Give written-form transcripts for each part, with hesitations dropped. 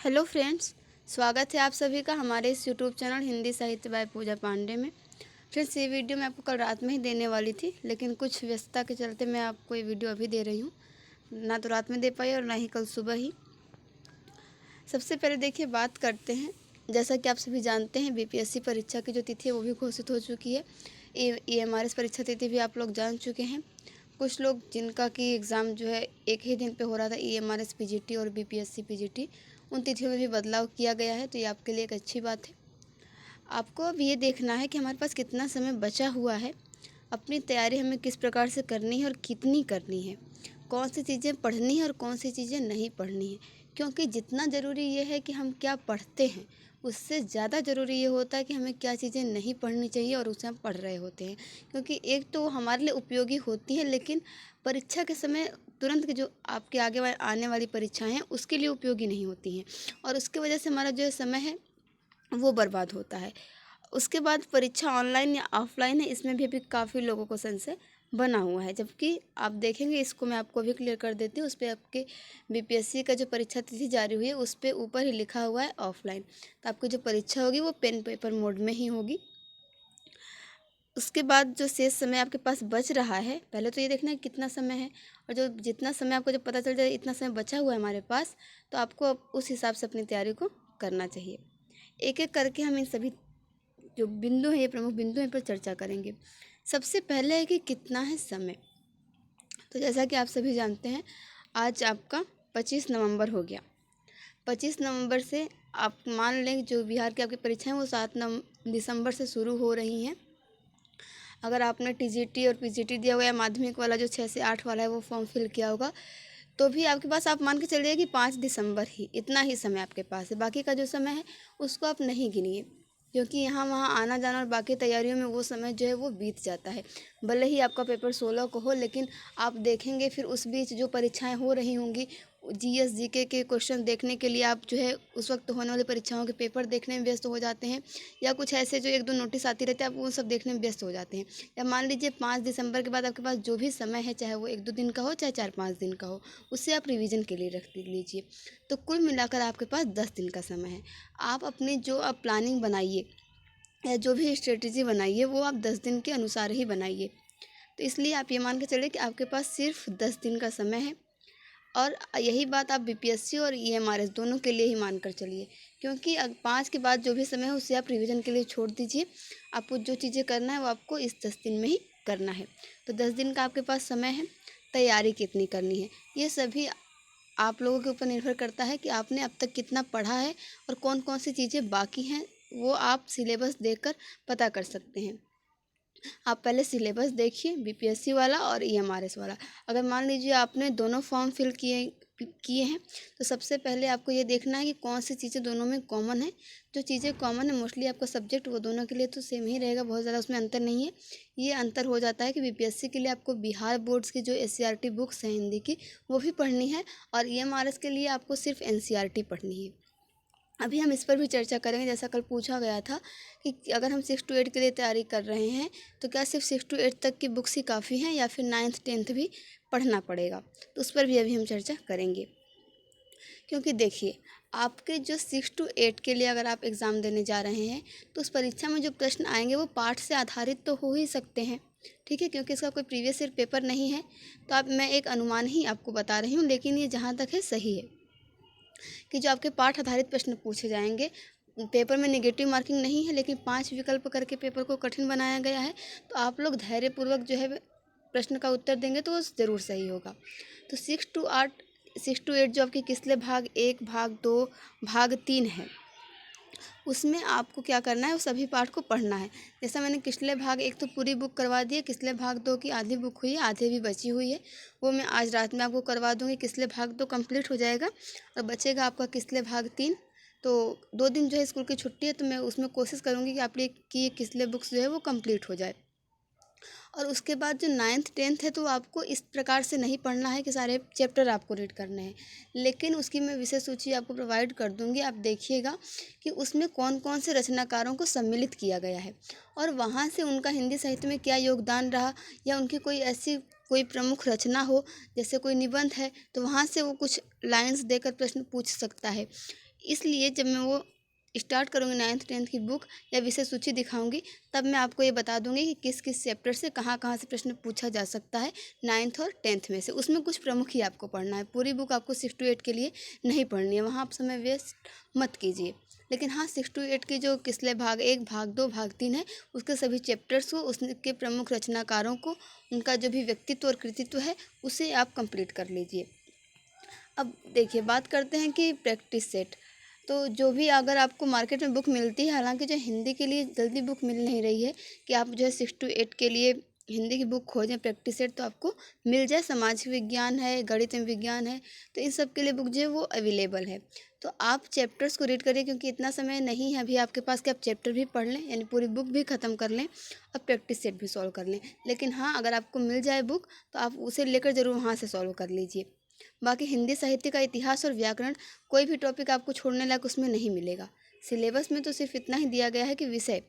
Hello friends, स्वागत है आप सभी का हमारे इस यूट्यूब चैनल हिंदी साहित्य बाय पूजा पांडे में। फ्रेंड्स, ये वीडियो मैं आपको कल रात में ही देने वाली थी, लेकिन कुछ व्यस्तता के चलते मैं आपको ये वीडियो अभी दे रही हूँ। ना तो रात में दे पाई और ना ही कल सुबह ही। सबसे पहले देखिए, बात करते हैं। जैसा कि आप सभी जानते हैं, बीपीएससी परीक्षा की जो तिथि है वो भी घोषित हो चुकी है। ईएमआरएस परीक्षा तिथि भी आप लोग जान चुके हैं। कुछ लोग जिनका कि एग्ज़ाम जो है एक ही दिन पे हो रहा था, ईएमआरएस पीजीटी और बीपीएससी पीजीटी, उन तिथियों में भी बदलाव किया गया है, तो ये आपके लिए एक अच्छी बात है। आपको अब ये देखना है कि हमारे पास कितना समय बचा हुआ है, अपनी तैयारी हमें किस प्रकार से करनी है और कितनी करनी है, कौन सी चीज़ें पढ़नी है और कौन सी चीज़ें नहीं पढ़नी है। क्योंकि जितना ज़रूरी ये है कि हम क्या पढ़ते हैं, उससे ज़्यादा ज़रूरी ये होता है कि हमें क्या चीज़ें नहीं पढ़नी चाहिए और उसे हम पढ़ रहे होते हैं। क्योंकि एक तो हमारे लिए उपयोगी होती है, लेकिन परीक्षा के समय तुरंत के जो आपके आने वाली परीक्षाएं हैं उसके लिए उपयोगी नहीं होती हैं, और उसकी वजह से हमारा जो समय है वो बर्बाद होता है। उसके बाद परीक्षा ऑनलाइन या ऑफलाइन है, इसमें भी अभी काफ़ी लोगों को संशय बना हुआ है। जबकि आप देखेंगे, इसको मैं आपको भी क्लियर कर देती हूँ। उस पर आपके बीपीएससी का जो परीक्षा तिथि जारी हुई है उस पर ऊपर ही लिखा हुआ है ऑफलाइन। तो आपकी जो परीक्षा होगी वो पेन पेपर मोड में ही होगी। उसके बाद जो शेष समय आपके पास बच रहा है, पहले तो ये देखना है कितना समय है, और जो जितना समय आपको जब पता चल जाए इतना समय बचा हुआ है हमारे पास, तो आपको अब उस हिसाब से अपनी तैयारी को करना चाहिए। एक एक करके हम इन सभी जो बिंदु हैं, ये प्रमुख बिंदु हैं, पर चर्चा करेंगे। सबसे पहले है कि कितना है समय। तो जैसा कि आप सभी जानते हैं, आज आपका 25 नवंबर हो गया। 25 नवंबर से आप मान लें जो बिहार की आपकी परीक्षाएं वो 7 दिसंबर से शुरू हो रही हैं। अगर आपने टीजीटी और पीजीटी दिया हुआ है, माध्यमिक वाला जो 6 से 8 वाला है वो फॉर्म फिल किया होगा, तो भी आपके पास, आप मान के चलिए कि 5 दिसंबर ही, इतना ही समय आपके पास है। बाकी का जो समय है उसको आप नहीं गिनिए, क्योंकि यहाँ वहाँ आना जाना और बाकी तैयारियों में वो समय जो है वो बीत जाता है। भले ही आपका पेपर 16 को हो, लेकिन आप देखेंगे फिर उस बीच जो परीक्षाएं हो रही होंगी, जीएस जीके के क्वेश्चन देखने के लिए आप जो है उस वक्त होने वाली परीक्षाओं के पेपर देखने में व्यस्त हो जाते हैं, या कुछ ऐसे जो एक दो नोटिस आती रहती है आप वो सब देखने में व्यस्त हो जाते हैं। या मान लीजिए 5 दिसंबर के बाद आपके पास जो भी समय है, चाहे वो 1-2 दिन का हो चाहे 4-5 दिन का हो, उससे आप रिवीजन के लिए रख लीजिए। तो कुल मिलाकर आपके पास 10 दिन का समय है। आप अपनी जो आप प्लानिंग बनाइए या जो भी स्ट्रेटजी बनाइए वो आप 10 दिन के अनुसार ही बनाइए। तो इसलिए आप ये मान के चलिए कि आपके पास सिर्फ 10 दिन का समय है, और यही बात आप बीपीएससी और ईएमआरएस दोनों के लिए ही मानकर चलिए। क्योंकि 5 के बाद जो भी समय है उसे आप रिवीजन के लिए छोड़ दीजिए। आपको जो चीज़ें करना है वो आपको इस 10 दिन में ही करना है। तो 10 दिन का आपके पास समय है। तैयारी कितनी करनी है, ये सभी आप लोगों के ऊपर निर्भर करता है कि आपने अब तक कितना पढ़ा है और कौन कौन सी चीज़ें बाकी हैं, वो आप सिलेबस देखकर पता कर सकते हैं। आप पहले सिलेबस देखिए, बीपीएससी वाला और ईएमआरएस वाला। अगर मान लीजिए आपने दोनों फॉर्म फिल किए किए हैं, तो सबसे पहले आपको ये देखना है कि कौन सी चीज़ें दोनों में कॉमन है। जो चीज़ें कॉमन है, मोस्टली आपका सब्जेक्ट वो दोनों के लिए तो सेम ही रहेगा, बहुत ज़्यादा उसमें अंतर नहीं है। ये अंतर हो जाता है कि बीपीएससी के लिए आपको बिहार बोर्ड्स की जो एससीईआरटी बुक्स हैं हिंदी की, वो भी पढ़नी है, और ईएमआरएस के लिए आपको सिर्फ एनसीईआरटी पढ़नी है। अभी हम इस पर भी चर्चा करेंगे। जैसा कल पूछा गया था कि अगर हम 6 to 8 के लिए तैयारी कर रहे हैं, तो क्या सिर्फ 6 to 8 तक की बुक्स ही काफ़ी हैं या फिर 9th 10th भी पढ़ना पड़ेगा, तो उस पर भी अभी हम चर्चा करेंगे। क्योंकि देखिए, आपके जो 6 to 8 के लिए अगर आप एग्ज़ाम देने जा रहे हैं, तो उस परीक्षा में जो प्रश्न आएंगे वो पाठ से आधारित तो हो ही सकते हैं, ठीक है, क्योंकि इसका कोई प्रीवियस ईयर पेपर नहीं है। तो आप, मैं एक अनुमान ही आपको बता रही हूँ, लेकिन ये जहाँ तक है सही है कि जो आपके पाठ आधारित प्रश्न पूछे जाएंगे, पेपर में नेगेटिव मार्किंग नहीं है, लेकिन 5 विकल्प करके पेपर को कठिन बनाया गया है। तो आप लोग धैर्यपूर्वक जो है प्रश्न का उत्तर देंगे तो वो ज़रूर सही होगा। तो 6 to 8 जो आपकी किसले भाग 1, भाग 2, भाग 3 है, उसमें आपको क्या करना है, वो सभी पाठ को पढ़ना है। जैसा मैंने किसले भाग 1 तो पूरी बुक करवा दी है, किसले भाग 2 की आधी बुक हुई है, आधी भी बची हुई है, वो मैं आज रात में आपको करवा दूँगी। किसले भाग 2 कंप्लीट हो जाएगा, और बचेगा आपका किसले भाग 3। तो 2 दिन जो है स्कूल की छुट्टी है, तो मैं उसमें कोशिश करूँगी कि आपकी ये किसले बुक्स जो है वो कंप्लीट हो जाए। और उसके बाद जो 9th 10th है, तो आपको इस प्रकार से नहीं पढ़ना है कि सारे चैप्टर आपको रीड करने हैं, लेकिन उसकी मैं विशेष सूची आपको प्रोवाइड कर दूंगी। आप देखिएगा कि उसमें कौन कौन से रचनाकारों को सम्मिलित किया गया है, और वहाँ से उनका हिंदी साहित्य में क्या योगदान रहा, या उनकी कोई ऐसी कोई प्रमुख रचना हो, जैसे कोई निबंध है तो वहाँ से वो कुछ लाइन्स देकर प्रश्न पूछ सकता है। इसलिए जब मैं वो स्टार्ट करूँगी 9th 10th की बुक या विषय सूची दिखाऊंगी, तब मैं आपको ये बता दूंगी कि किस किस चैप्टर से कहाँ कहाँ से प्रश्न पूछा जा सकता है 9th और 10th में से। उसमें कुछ प्रमुख ही आपको पढ़ना है, पूरी बुक आपको 6 to 8 के लिए नहीं पढ़नी है, वहाँ आप समय वेस्ट मत कीजिए। लेकिन हाँ, 6 to 8 की जो किसले भाग 1 भाग 2 भाग 3 है, उसके सभी चैप्टर्स को, उसके प्रमुख रचनाकारों को, उनका जो भी व्यक्तित्व और कृतित्व है, उसे आप कंप्लीट कर लीजिए। अब देखिए, बात करते हैं कि प्रैक्टिस सेट। तो जो भी अगर आपको मार्केट में बुक मिलती है, हालांकि जो हिंदी के लिए जल्दी बुक मिल नहीं रही है कि आप जो है 6 to 8 के लिए हिंदी की बुक खोजें प्रैक्टिस सेट, तो आपको मिल जाए। समाज विज्ञान है, गणित में विज्ञान है, तो इन सब के लिए बुक जो है वो अवेलेबल है। तो आप चैप्टर्स को रीड करिए, क्योंकि इतना समय नहीं है अभी आपके पास कि आप चैप्टर भी पढ़ लें, यानी पूरी बुक भी ख़त्म कर लें और प्रैक्टिस सेट भी सॉल्व कर लें। लेकिन हाँ, अगर आपको मिल जाए बुक तो आप उसे लेकर ज़रूर वहाँ से सॉल्व कर लीजिए। बाकी हिंदी साहित्य का इतिहास और व्याकरण, कोई भी टॉपिक आपको छोड़ने लायक उसमें नहीं मिलेगा। सिलेबस में तो सिर्फ इतना ही दिया गया है कि विषय।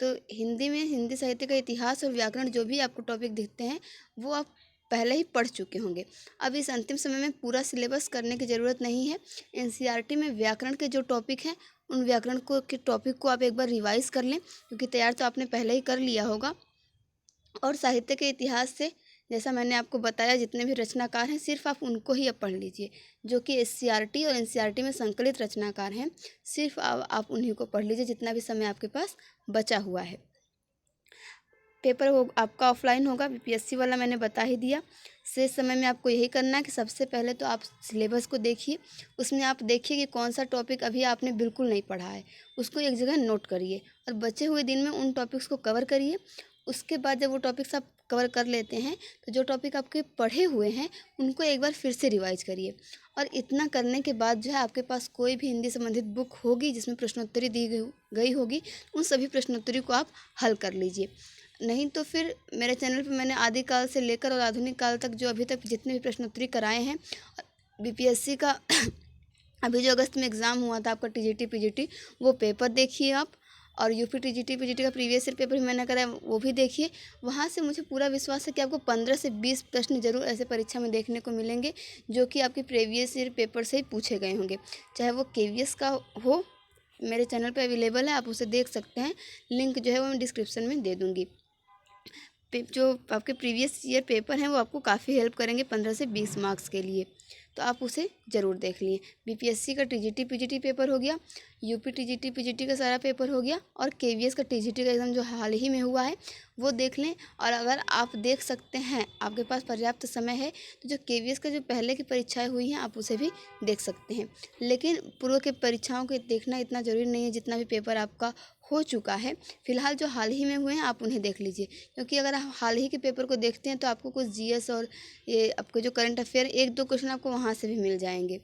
तो हिंदी में हिंदी साहित्य का इतिहास और व्याकरण जो भी आपको टॉपिक दिखते हैं, वो आप पहले ही पढ़ चुके होंगे। अब इस अंतिम समय में पूरा सिलेबस करने की ज़रूरत नहीं है। एनसीईआरटी में व्याकरण के जो टॉपिक हैं, उन व्याकरण को के टॉपिक को आप एक बार रिवाइज़ कर लें, क्योंकि तैयार तो आपने पहले ही कर लिया होगा। और साहित्य के इतिहास से, जैसा मैंने आपको बताया, जितने भी रचनाकार हैं सिर्फ आप उनको ही अब पढ़ लीजिए, जो कि एससीईआरटी और एनसीईआरटी में संकलित रचनाकार हैं। सिर्फ आप उन्हीं को पढ़ लीजिए जितना भी समय आपके पास बचा हुआ है। पेपर हो आपका ऑफलाइन होगा, बीपीएससी वाला मैंने बता ही दिया। शेष समय में आपको यही करना है कि सबसे पहले तो आप सिलेबस को देखिए, उसमें आप देखिए कि कौन सा टॉपिक अभी आपने बिल्कुल नहीं पढ़ा है, उसको एक जगह नोट करिए और बचे हुए दिन में उन टॉपिक्स को कवर करिए। उसके बाद जब वो टॉपिक्स आप कवर कर लेते हैं, तो जो टॉपिक आपके पढ़े हुए हैं उनको एक बार फिर से रिवाइज करिए। और इतना करने के बाद जो है आपके पास कोई भी हिंदी संबंधित बुक होगी जिसमें प्रश्नोत्तरी दी गई होगी, उन सभी प्रश्नोत्तरी को आप हल कर लीजिए। नहीं तो फिर मेरे चैनल पे मैंने आदिकाल से लेकर और आधुनिक काल तक जो अभी तक जितने भी प्रश्नोत्तरी कराए हैं, बीपीएससी का अभी जो अगस्त में एग्ज़ाम हुआ था आपका टीजीटी पीजीटी, वो पेपर देखिए आप। और यूपी टीजीटी पीजीटी का प्रीवियस ईयर पेपर भी मैंने कराया, वो भी देखिए। वहाँ से मुझे पूरा विश्वास है कि आपको 15 से 20 प्रश्न जरूर ऐसे परीक्षा में देखने को मिलेंगे जो कि आपके प्रीवियस ईयर पेपर से ही पूछे गए होंगे। चाहे वो केवीएस का हो, मेरे चैनल पर अवेलेबल है, आप उसे देख सकते हैं। लिंक जो है वो मैं डिस्क्रिप्शन में दे दूँगी। जो आपके प्रीवियस ईयर पेपर हैं वो आपको काफ़ी हेल्प करेंगे 15 से 20 मार्क्स के लिए, तो आप उसे ज़रूर देख लिए। बीपीएससी का टीजीटी पीजीटी पेपर हो गया, यूपी टीजीटी पीजीटी का सारा पेपर हो गया, और केवीएस का टीजीटी का एग्ज़ाम जो हाल ही में हुआ है वो देख लें। और अगर आप देख सकते हैं, आपके पास पर्याप्त समय है, तो जो केवीएस का जो पहले की परीक्षाएं हुई हैं आप उसे भी देख सकते हैं। लेकिन पूर्व के परीक्षाओं को देखना इतना ज़रूरी नहीं है जितना भी पेपर आपका हो चुका है। फिलहाल जो हाल ही में हुए हैं आप उन्हें देख लीजिए, क्योंकि अगर आप हाल ही के पेपर को देखते हैं तो आपको कुछ जीएस और ये आपके जो करंट अफेयर 1-2 क्वेश्चन आपको वहाँ से भी मिल जाएंगे।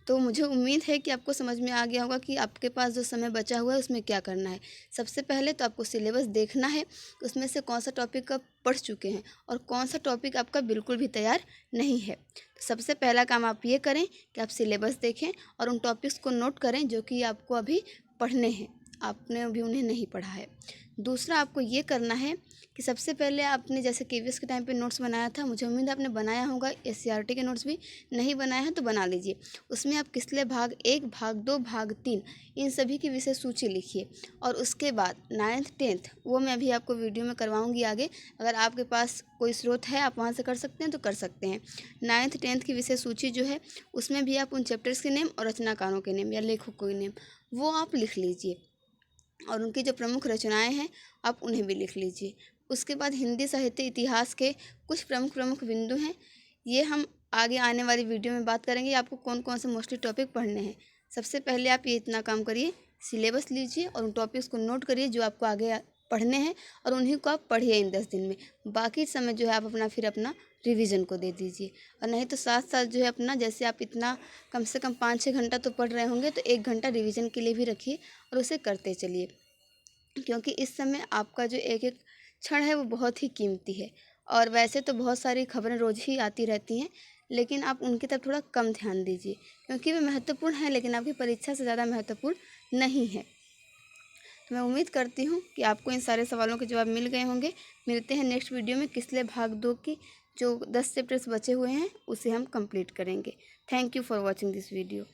तो मुझे उम्मीद है कि आपको समझ में आ गया होगा कि आपके पास जो समय बचा हुआ है उसमें क्या करना है। सबसे पहले तो आपको सिलेबस देखना है, उसमें से कौन सा टॉपिक आप पढ़ चुके हैं और कौन सा टॉपिक आपका बिल्कुल भी तैयार नहीं है। तो सबसे पहला काम आप ये करें कि आप सिलेबस देखें और उन टॉपिक्स को नोट करें जो कि आपको अभी पढ़ने हैं, आपने अभी उन्हें नहीं पढ़ा है। दूसरा आपको ये करना है कि सबसे पहले आपने जैसे केवीएस के टाइम पे नोट्स बनाया था, मुझे उम्मीद है आपने बनाया होगा। एससीईआरटी के नोट्स भी नहीं बनाए हैं तो बना लीजिए। उसमें आप किसले भाग 1 भाग 2 भाग 3 इन सभी की विषय सूची लिखिए। और उसके बाद 9th 10th वो मैं अभी आपको वीडियो में करवाऊँगी आगे। अगर आपके पास कोई स्रोत है आप वहाँ से कर सकते हैं तो कर सकते हैं। 9th 10th की विषय सूची जो है उसमें भी आप उन चैप्टर्स के नेम और रचनाकारों के नेम या लेखकों के नेम वो आप लिख लीजिए, और उनकी जो प्रमुख रचनाएं हैं आप उन्हें भी लिख लीजिए। उसके बाद हिंदी साहित्य इतिहास के कुछ प्रमुख प्रमुख बिंदु हैं, ये हम आगे आने वाली वीडियो में बात करेंगे आपको कौन कौन से मोस्टली टॉपिक पढ़ने हैं। सबसे पहले आप ये इतना काम करिए, सिलेबस लीजिए और उन टॉपिक्स को नोट करिए जो आपको आगे पढ़ने हैं, और उन्हीं को आप पढ़िए इन 10 दिन में। बाकी समय जो है आप अपना रिवीजन को दे दीजिए। और नहीं तो साथ साथ जो है अपना, जैसे आप इतना कम से कम 5-6 घंटा तो पढ़ रहे होंगे, तो 1 घंटा रिवीजन के लिए भी रखिए और उसे करते चलिए, क्योंकि इस समय आपका जो एक एक क्षण है वो बहुत ही कीमती है। और वैसे तो बहुत सारी खबरें रोज़ ही आती रहती हैं, लेकिन आप उनकी तरफ थोड़ा कम ध्यान दीजिए, क्योंकि वे महत्वपूर्ण हैं लेकिन आपकी परीक्षा से ज़्यादा महत्वपूर्ण नहीं है। तो मैं उम्मीद करती हूँ कि आपको इन सारे सवालों के जवाब मिल गए होंगे। मिलते हैं नेक्स्ट वीडियो में, किसले भाग 2 की जो 10 चैप्टर्स बचे हुए हैं उसे हम कंप्लीट करेंगे। Thank you for watching this video.